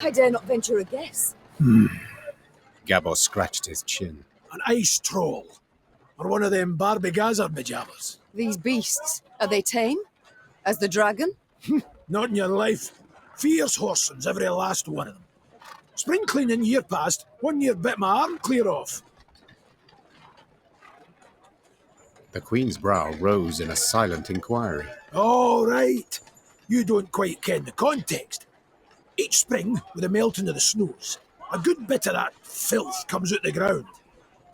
I dare not venture a guess. Gabor scratched his chin. An ice troll, or one of them Barbigazar bejabbers. These beasts, are they tame? As the dragon? Not in your life. Fierce horsens, every last one of them. Spring cleaning year past, 1 year bit my arm clear off. The Queen's brow rose in a silent inquiry. All right. You don't quite ken the context. Each spring, with the melting of the snows, a good bit of that filth comes out the ground.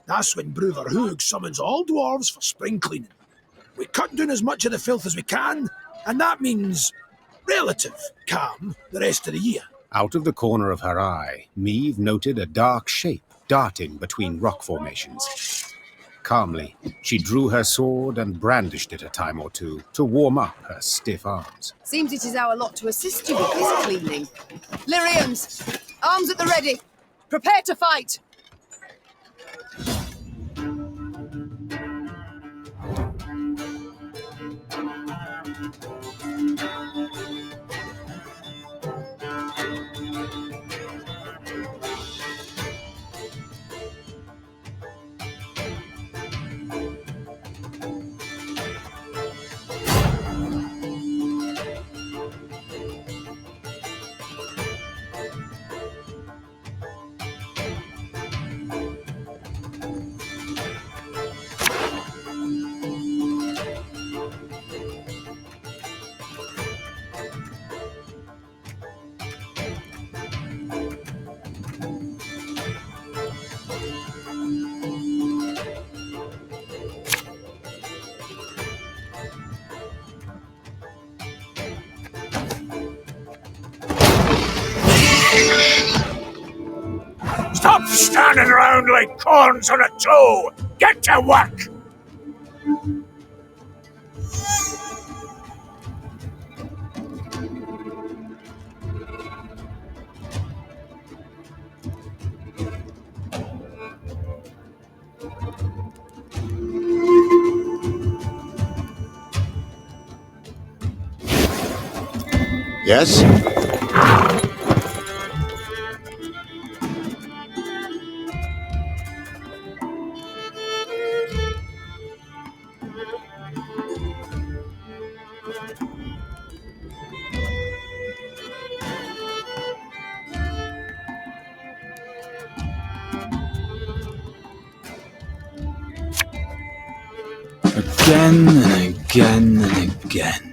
That's when Brother Hoog summons all dwarves for spring cleaning. We cut down as much of the filth as we can, and that means relative calm the rest of the year. Out of the corner of her eye, Meve noted a dark shape darting between rock formations. Calmly, she drew her sword and brandished it a time or two to warm up her stiff arms. Seems it is our lot to assist you with this cleaning. Lyrians, arms at the ready. Prepare to fight. Stop standing around like corns on a toe! Get to work! Yes? Again and again and again.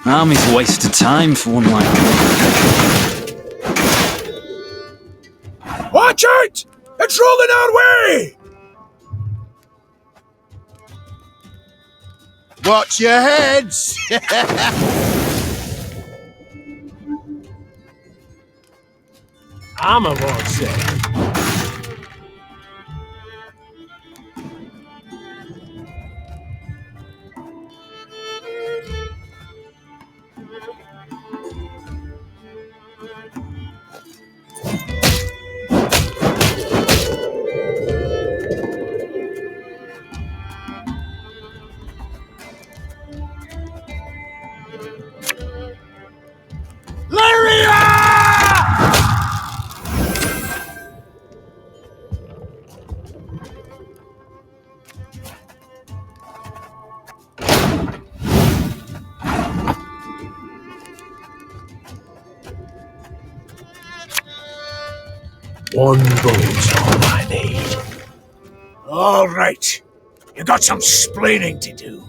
Army's a waste of time for one like me. Watch out! It's rolling our way! Watch your heads! I'm a won't say. One boat's all I need. All right. You got some splaining to do.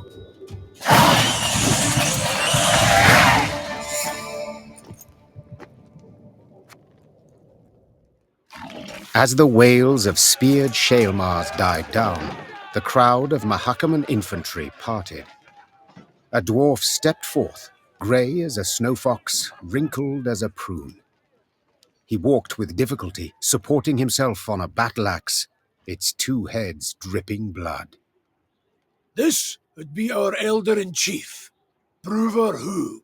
As the wails of speared Shaelmars died down, the crowd of Mahakam and infantry parted. A dwarf stepped forth, grey as a snow fox, wrinkled as a prune. He walked with difficulty, supporting himself on a battle-axe, its two heads dripping blood. This would be our elder-in-chief, Brother Hoog.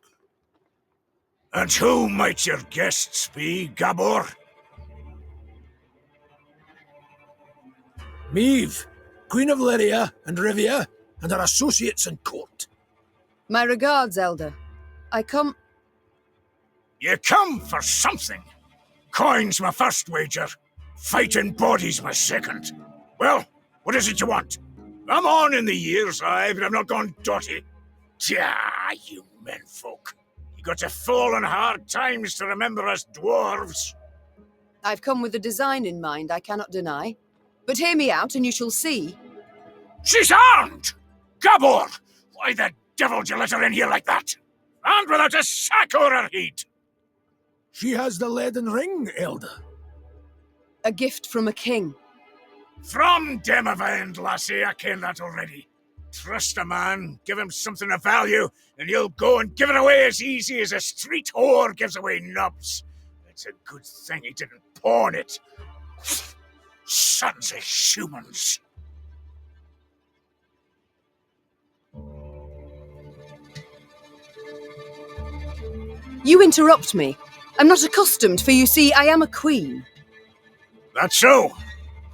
And who might your guests be, Gabor? Meve, Queen of Lyria and Rivia, and her associates in court. My regards, Elder. I come... You come for something. Coin's my first wager. Fighting bodies my second. Well, what is it you want? I'm on in the years, aye, but I've not gone dotty. Tja, you menfolk. You got to fall on hard times to remember us dwarves. I've come with a design in mind, I cannot deny. But hear me out and you shall see. She's armed! Gabor! Why the devil did you let her in here like that? And without a sack or her heat! She has the leaden ring, Elder. A gift from a king. From Demavend, lassie, I ken that already. Trust a man, give him something of value, and he'll go and give it away as easy as a street whore gives away nubs. It's a good thing he didn't pawn it. Sons of humans. You interrupt me. I'm not accustomed, for you see, I am a queen. That's so.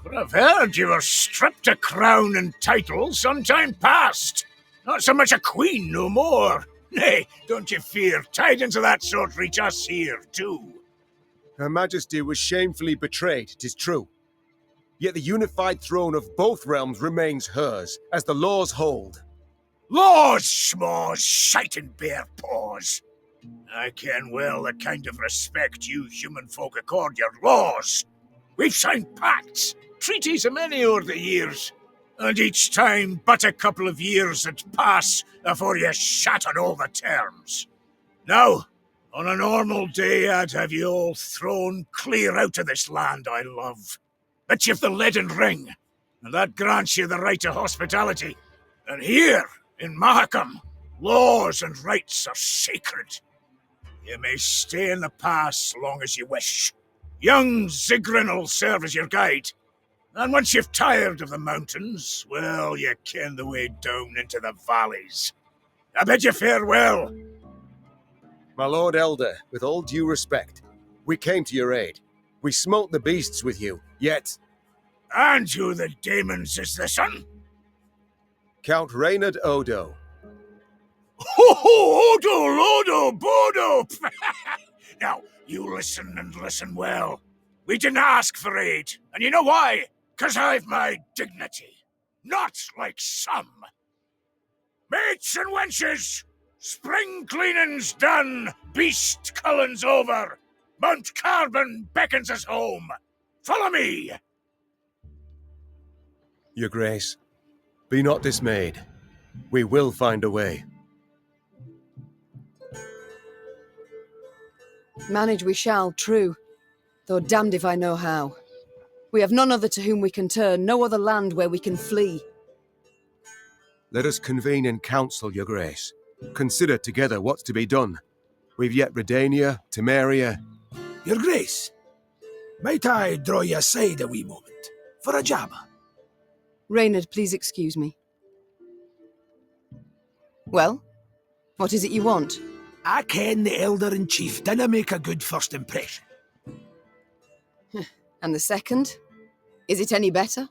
But I've heard you were stripped of crown and title some time past. Not so much a queen no more. Nay, don't you fear, tidings of that sort reach us here too. Her Majesty was shamefully betrayed, 'tis true. Yet the unified throne of both realms remains hers, as the laws hold. Laws, schmaws, shite and bare paws. I ken well the kind of respect you human folk accord your laws. We've signed pacts, treaties a many o'er the years, and each time but a couple of years that pass afore you shatter all the terms. Now, on a normal day, I'd have you all thrown clear out of this land I love. But you've the leaden ring, and that grants you the right to hospitality. And here, in Mahakam, laws and rights are sacred. You may stay in the pass long as you wish. Young Zigrin'll serve as your guide. And once you've tired of the mountains, well, you ken the way down into the valleys. I bid you farewell. My Lord Elder, with all due respect, we came to your aid. We smote the beasts with you, yet... And who the demons is this one? Count Reynard Odo. Ho ho, Odo, Lodo, Bodo! Now, you listen and listen well. We didn't ask for aid, and you know why? 'Cause I've my dignity. Not like some. Mates and wenches, spring cleaning's done, beast culling's over. Mount Carbon beckons us home. Follow me. Your Grace, be not dismayed. We will find a way. Manage we shall, true, though damned if I know how. We have none other to whom we can turn, no other land where we can flee. Let us convene in council, Your Grace. Consider together what's to be done. We've yet Redania, Temeria. Your Grace, might I draw you aside a wee moment, for a jabber? Reynard, please excuse me. Well, what is it you want? I ken the Elder-in-Chief dinna make a good first impression. And the second? Is it any better?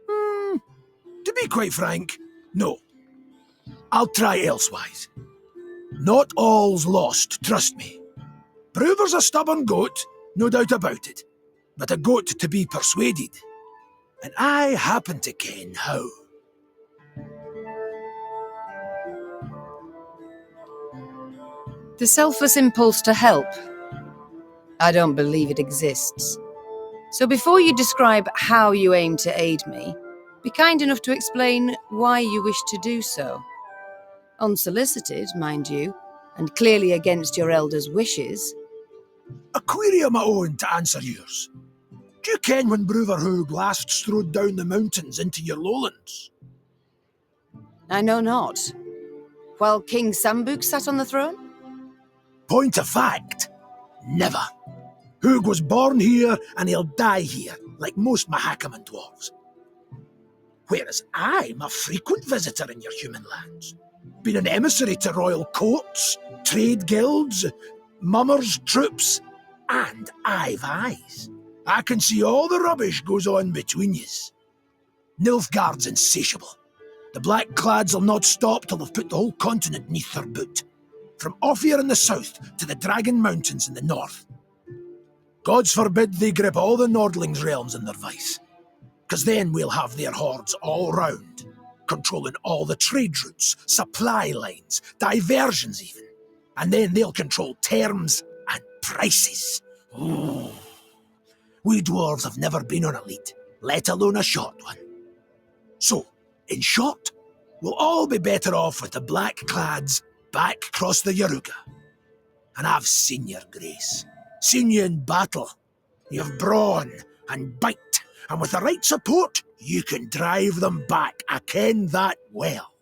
To be quite frank, no. I'll try elsewise. Not all's lost, trust me. Bruver's a stubborn goat, no doubt about it, but a goat to be persuaded. And I happen to ken how. The selfless impulse to help? I don't believe it exists. So before you describe how you aim to aid me, be kind enough to explain why you wish to do so. Unsolicited, mind you, and clearly against your elder's wishes. A query of my own to answer yours. Do you ken when Bruver Hoog last strode down the mountains into your lowlands? I know not. While King Sambuk sat on the throne? Point of fact, never. Hoog was born here and he'll die here, like most Mahakam and dwarves. Whereas I'm a frequent visitor in your human lands. Been an emissary to royal courts, trade guilds, mummers, troops, and I've eyes. I can see all the rubbish goes on between yous. Nilfgaard's insatiable. The Black-Clads will not stop till they've put the whole continent neath their boot. From Ophir in the south to the Dragon Mountains in the north. Gods forbid they grip all the Nordlings' realms in their vice. 'Cause then we'll have their hordes all round, controlling all the trade routes, supply lines, diversions even. And then they'll control terms and prices. Ooh. We dwarves have never been on a lead, let alone a short one. So, in short, we'll all be better off with the Black-Clads back across the Yaruga. And I've seen your grace. Seen you in battle. You've brawn and bite, and with the right support, you can drive them back. I ken that well.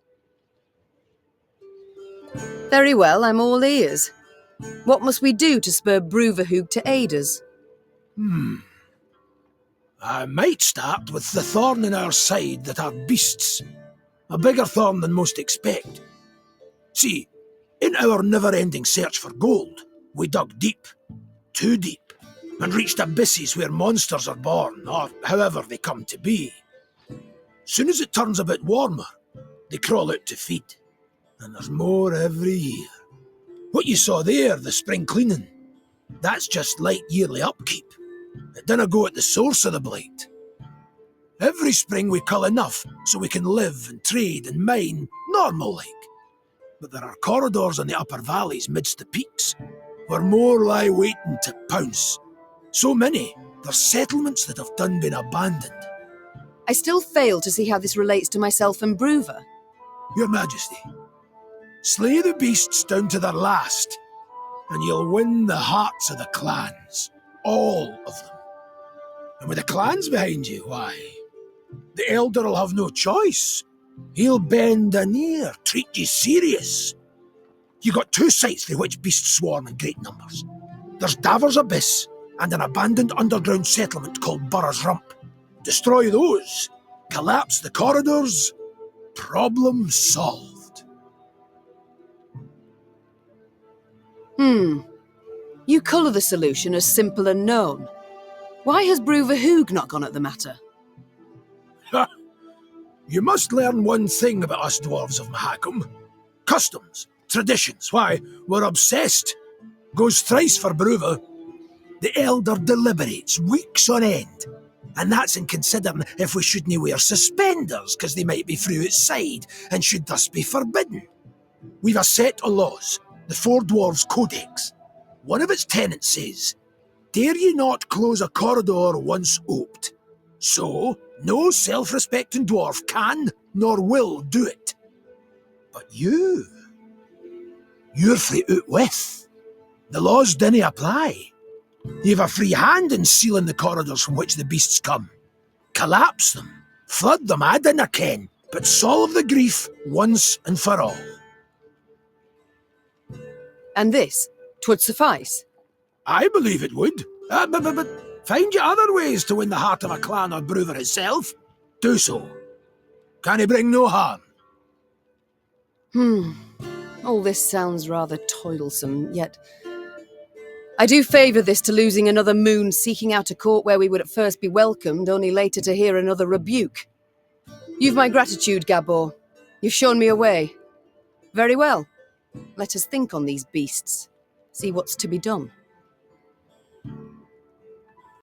Very well, I'm all ears. What must we do to spur Bruverhoog to aid us? I might start with the thorn in our side that are beasts. A bigger thorn than most expect. See, in our never-ending search for gold, we dug deep, too deep, and reached abysses where monsters are born, or however they come to be. Soon as it turns a bit warmer, they crawl out to feed, and there's more every year. What you saw there, the spring cleaning, that's just light yearly upkeep. It dinna go at the source of the blight. Every spring we cull enough so we can live and trade and mine normal-like. But there are corridors in the upper valleys midst the peaks, where more lie waiting to pounce. So many, there's settlements that have done been abandoned. I still fail to see how this relates to myself and Bruver. Your Majesty, slay the beasts down to their last, and you'll win the hearts of the clans. All of them. And with the clans behind you, why, the Elder'll have no choice. He'll bend an ear, treat you serious. You got two sites through which beasts swarm in great numbers. There's Davor's Abyss and an abandoned underground settlement called Burr's Rump. Destroy those, collapse the corridors, problem solved. You colour the solution as simple and known. Why has Bruverhoog not gone at the matter? You must learn one thing about us dwarves of Mahakam. Customs, traditions, why, we're obsessed. Goes thrice for Bruver. The Elder deliberates weeks on end. And that's in considering if we shouldn't wear suspenders, 'cause they might be through outside, and should thus be forbidden. We've a set of laws, the Four Dwarves Codex. One of its tenets says, dare ye not close a corridor once oped. So, no self-respecting dwarf can nor will do it. But you're free out with. The laws dinna apply. You've a free hand in sealing the corridors from which the beasts come. Collapse them, flood them, I dinna ken, but solve the grief once and for all. And this, 'twould suffice. I believe it would. But find you other ways to win the heart of a clan or Bruver himself. Do so. Can he bring no harm? All this sounds rather toilsome, yet I do favour this to losing another moon seeking out a court where we would at first be welcomed, only later to hear another rebuke. You've my gratitude, Gabor. You've shown me a way. Very well. Let us think on these beasts. See what's to be done.